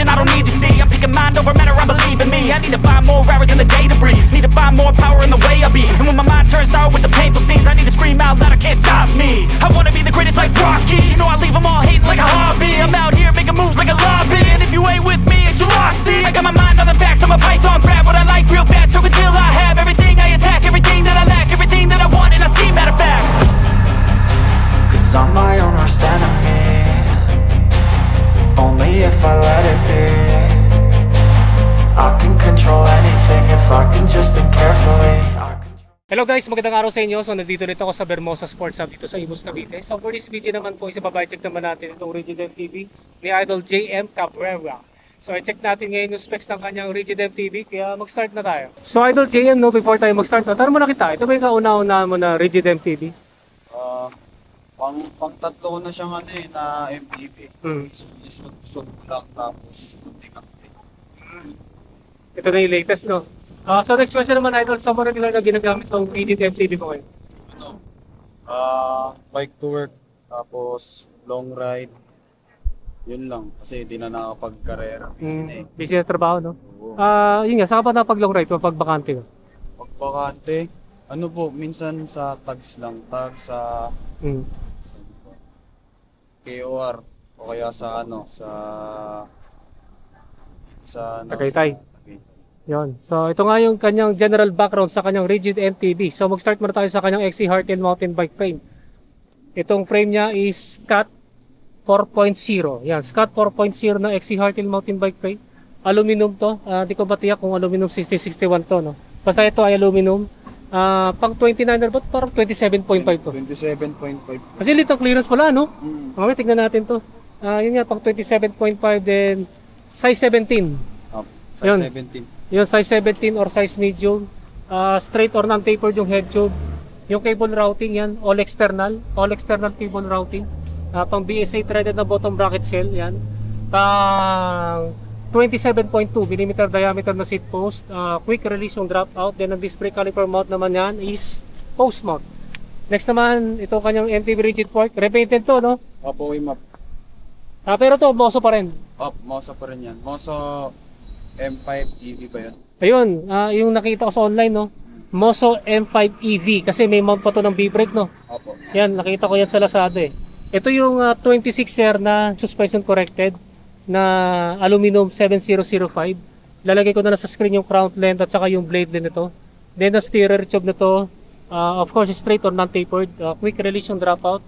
vision I don't need to see. I'm picking mind over matter, I believe in me. I need to find more hours in the day to breathe. Need to find more power in the way I be. And when my mind turns sour with the painful scenes, I need to scream out loud, I can't stop me. I wanna be the greatest like Rocky. You know I leave them all hating like a hobby. I'm out here making moves like a lobby. And if you ain't with me, it's your loss, see. I got my mind on the facts, I'm a python, grab what I like real fast. Stroke until I have everything I attack, everything that I lack, everything that I want and I see, matter of fact. Cause I'm my own worst enemy. Only if I let it be. I can control anything if I can just think carefully. Hello guys, magandang araw sa inyo. So nandito rin ako sa Bermosa Sports Hub dito sa Imus, Cavite. So for this video naman po, isa-check naman natin itong Rigid MTB ni Idol JM Cabrera. So i-check natin ngayon yung specs ng kanyang Rigid MTB, kaya mag-start na tayo. So Idol JM, no, before tayo mag-start, tara muna kita. Ito ba yung kauna-una mo na Rigid MTB? Pang tatlo na siyang ano eh, na MTB. Isod ko lang tapos konti-konti. Ito na yung latest, no? So next question naman, Idol, sa mga regular na ginagamit ng Rigid MTB ko ngayon? Ano? Bike to work, tapos long ride. Yun lang, kasi di na nakapag-karera. Busy na trabaho, no? Oo. Yun nga, saka pa na pag long ride o pag bakante? Pag bakante, ano po, minsan sa tags lang, tags sa KOR o kaya sa ano, sa Tagaytay. Yon. So ito nga yung kanyang general background sa kanyang Rigid MTB. So mag-start muna tayo sa kanyang XC Hardtail mountain bike frame. Itong frame niya is Scott 4.0. Yan, Scott 4.0 na XC Hardtail mountain bike frame. Aluminum to. Di ko ba tiyak kung aluminum 6061 to, no? Basta ito ay aluminum. Pang 29er ba? Parang 27.5 to. 27.5. Kasi little clearance pala, no? Okay, tignan natin to. Yun nga, pang 27.5 then size 17. Size Yun. 17. Yung size 17 or size medium, straight or non-tapered yung head tube. Yung cable routing yan, all external cable routing. Pang BSA threaded na bottom bracket shell yan. Pang 27.2 mm diameter na seat post, quick release yung drop out. Then ang disc brake caliper mount naman yan is post mount. Next naman, ito kanyang MTB rigid fork, repainted to, no? Opo, map. Pero to, Moso pa rin. Moso pa rin yan. Moso M5 EV ba yun? Ayun, yung nakita ko sa online, no? Moso M5 EV kasi may mount pa to ng B-brake, no? Opo. Yan, nakita ko yan sa Lazada eh. Ito yung 26R na suspension corrected na aluminum 7005. Lalagay ko na sa screen yung crown length at saka yung blade length nito. Then the steerer tube na to, of course straight or non-tapered, quick release yung dropout.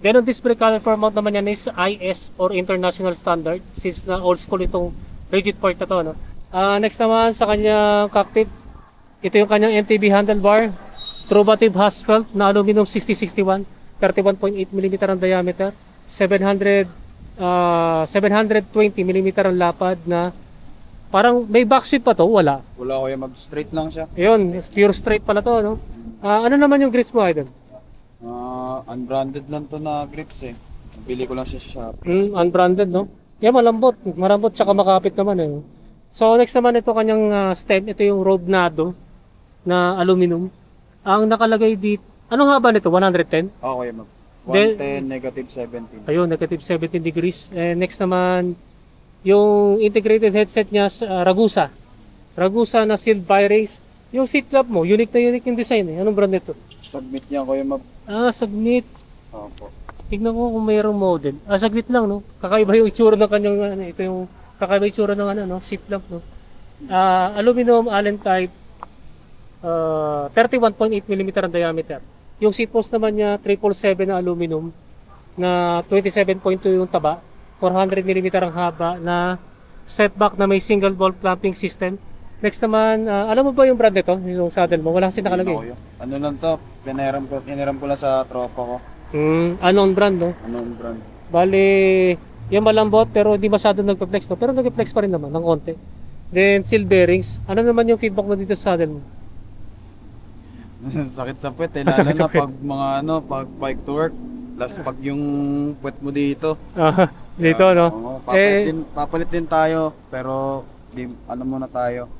Then on disc brake caliper mount naman yan is IS or international standard since na old school itong rigid fork na to, no? Next naman sa kanyang cockpit, ito yung kanyang MTB handlebar, Truvative Hasfeld na aluminum 6061, 31.8 mm ang diameter, 720 mm ang lapad na parang may back sweep pa to, wala ko yan, mag-straight lang siya. Ayun, pure straight pala to, no? Ano naman yung grips mo, Idol? Unbranded lang to na grips eh. Bili ko lang siya sa Shopee. Unbranded, no? Yeah, marambot tsaka makapit naman eh. So next naman ito kanyang stem, ito yung Rodnado na aluminum. Ang nakalagay dito, anong haba nito? 110? Okay, ma'am. 110, negative 17. Ayun, negative 17 degrees. And next naman, yung integrated headset niya sa Ragusa. Ragusa na sealed bi-race. Yung seat flap mo, unique na unique yung design eh. Anong brand nito? Submit niya ko yung ma'am. Submit. Opo. Tignan ko kung mayroong model. Saglit lang, no? Kakaiba yung itsura ng kanyang, ito yung kakaiba yung itsura ng no? Seat flap, no? Aluminum Allen type, 31.8 mm ang diameter. Yung seat post naman niya, 777 na aluminum, na 27.2 yung taba, 400 mm ang haba, na setback na may single ball clamping system. Next naman, alam mo ba yung brand nito? Yung saddle mo? Wala kasi nakalagay. Ano lang to? Pinahiram ko lang sa tropa ko. Anong brand, no? Anong brand? Bali, yung malambot pero hindi masyado nagpa-flex, no? Pero nagpa-flex pa rin naman, ng konti. Then, seal bearings. Ano naman yung feedback mo dito sa saddle mo? Sakit sa puwet eh. Lalo na pag mga pag bike to work. Plus pag yung puwet mo dito. Dito, no? Papalit din tayo. Pero, muna tayo.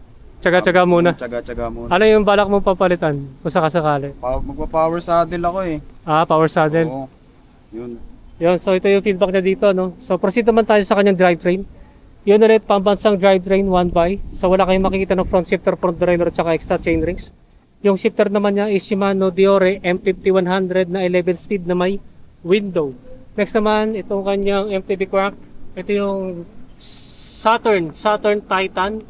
Tsaga-tsaga muna. Tsaga-tsaga muna. Ano yung balak mo papalitan kung sakasakali? Magpa-power saddle ako eh. Power saddle. Oo. Yun. Yun, so ito yung feedback niya dito, no? So proceed naman tayo sa kanyang drivetrain. Yun ulit, pambansang drivetrain 1x. So wala kayong makikita ng front shifter, front derailleur at saka extra chainrings. Yung shifter naman niya is Shimano Deore M5100 na 11 speed na may window. Next naman, itong kanyang MTB crank. Ito yung Saturn Titan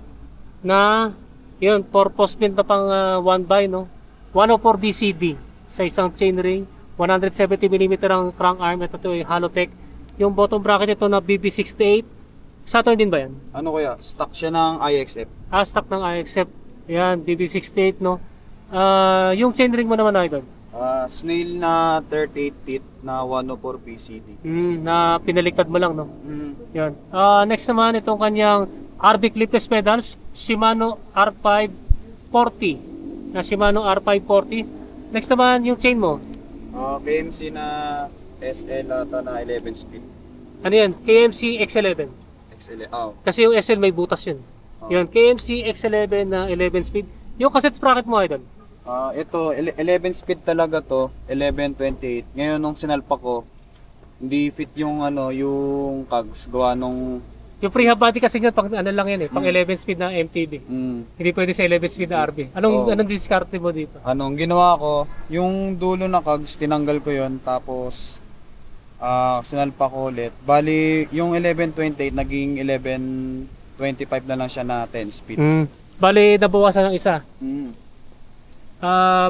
na yun, 4-post pin na pang 1x, no? 104 BCD sa isang chainring. 170mm ang crank arm. Ito yung Halotech. Yung bottom bracket ito na BB68. Saturn din ba yan? Ano kaya? Stock siya ng IXF. Stock ng IXF. Yan, BB68, no? Yung chainring mo naman, idol. Snail na 38 teeth na 104 BCD. Na pinaliktad mo lang, no? Yan. Next naman, itong kanyang RB clipless pedals, Shimano R540. Na Shimano R540. Next naman, yung chain mo. KMC na SL ata na 11 speed. Ano yan? KMC X11. XL, Kasi yung SL may butas yun. Yun, KMC X11 na 11 speed. Yung cassette sprocket mo, idol? Ito, 11 speed talaga to, 1128. Ngayon nung sinalpa ko, hindi fit yung yung cogs gawa nung Yung freehub body kasi niyan pang ano lang yan pang 11 speed na MTB. Hindi pwede sa 11 speed na RB. Anong diskarte mo dito? Anong ginawa ko, yung dulo na cogs tinanggal ko yon, tapos sinalpa ko ulit. Bali, yung 1128 naging 1125 na lang siya na 10 speed. Bali, nabawasan ng isa.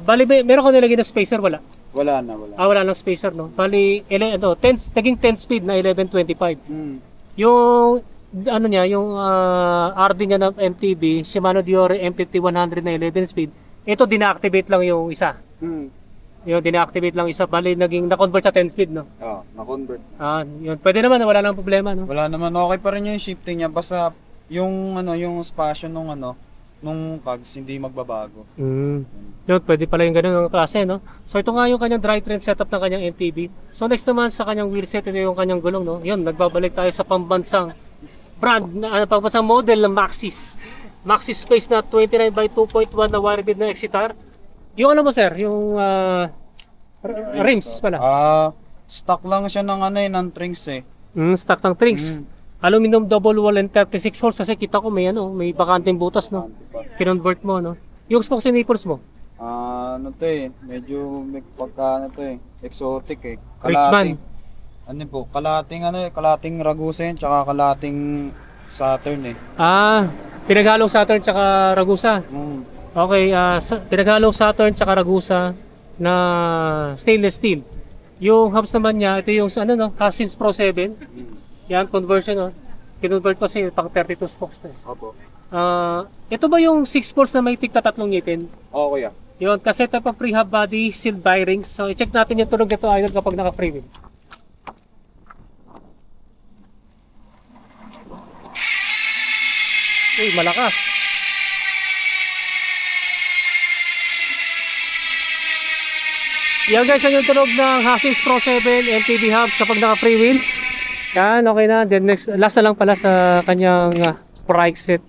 Bali, meron ko nilagay na spacer, wala? Wala na. Wala lang spacer, no? Bali, naging 10 speed na 1125. Yung yung RD niya na MTB, Shimano Deore M5100 na 11 speed, ito dina-activate lang yung isa. Yung dina-activate lang isa, bali na-convert sa 10 speed, no? Na-convert. Yun. Pwede naman, wala nang problema, no? Wala naman, okay pa rin yung shifting niya, basta yung yung spasyo nung cogs hindi magbabago. Yun, pwede pala yung ganun ng klase, no? So ito nga yung kanyang drivetrain setup ng kanyang MTB. So next naman sa kanyang wheelset, ito yung kanyang gulong, no? Yun, nagbabalik tayo sa pambansang brand, pambansang model ng Maxxis. Maxxis Space na 29 by 2.1 na wire bed na Exitar. Yung ano mo, sir? Yung rims pala. Stock lang siya ng ng trings eh. Stock ng trings. Aluminum double wall and 36 holes kasi kita ko may bakanteng butas, no? Kinonvert mo, no? Yung spokes and nipples mo? Medyo may pagka exotic eh. Richman. Kalating Ragusa tsaka kalating Saturn eh. Pinaghalong Saturn tsaka Ragusa. Okay, pinaghalong Saturn tsaka Ragusa na stainless steel. Yung hubs naman niya, ito yung Hasins Pro 7. Yan, conversion, no? Kinonvert kasi pang 32 spokes na. Opo. Ito ba yung 6 poles na may tigta 3 ngitin? Oo, kuya. Yun, kasi ito pa freehub body, sealed bearings. So, i-check natin yung tunog nito, idol, kapag naka-free wheel. Uy, malakas. Yan guys, yan yung tunog ng Hasins Pro 7 MTB hubs kapag naka-free wheel. Yan, okay na. Then next, last na lang pala sa kanyang brake set.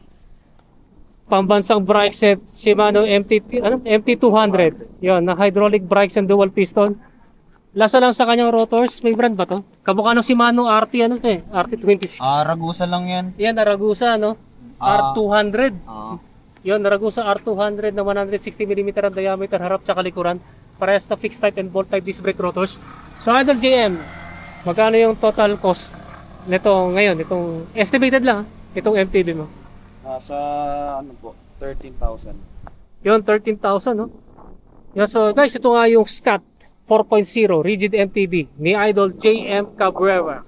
Pambansang brake set, Shimano MT200. Yan, na hydraulic brakes and dual piston. Last na lang sa kanyang rotors. May brand ba to? Kamukha ng Shimano RT, RT26. Ragusa lang yan. Yan, Ragusa, no? R200. Yun, Ragusa R200 na 160mm ang diameter, harap tsaka likuran. Parehas na fixed type and bolt type disc brake rotors. So, Idol JM, magkano yung total cost nito ngayon? Itong estimated lang, itong MTB mo? Sa 13,000. Yun, 13,000, no? Yun, so guys, ito nga yung Scott 4.0 rigid MTB ni Idol JM Cabrera.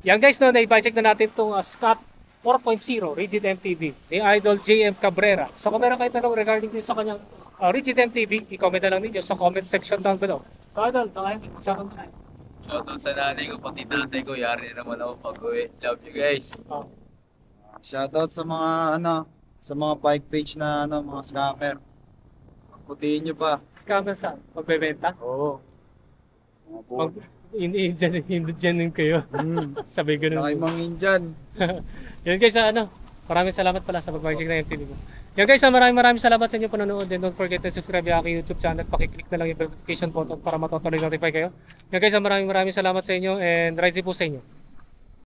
Yan guys, no, na-check na natin itong Scott 4.0 rigid MTB ni Idol JM Cabrera. So kung meron kayo tanong regarding din sa kanyang rigid MTB, i-comment na lang ninyo sa comment section down below. So Idol, shoutout na. Shoutout sa nanay ko, pati tatay ko, yari naman ako pag-uwi. Love you guys. Shoutout sa mga sa mga bike page na mga scammer. Putihin nyo pa. Scammer sa pagbebenta? Oo. Indian kayo. Sabi ko Nakay mga Indian. Yan guys, maraming salamat pala sa pag-watching ng MTV mo. Yan guys, maraming salamat sa inyo panonood. And don't forget to subscribe yung aking YouTube channel. Pakiclick na lang yung notification button para matutuloy notify kayo. Yan guys, maraming salamat sa inyo and rise po sa inyo.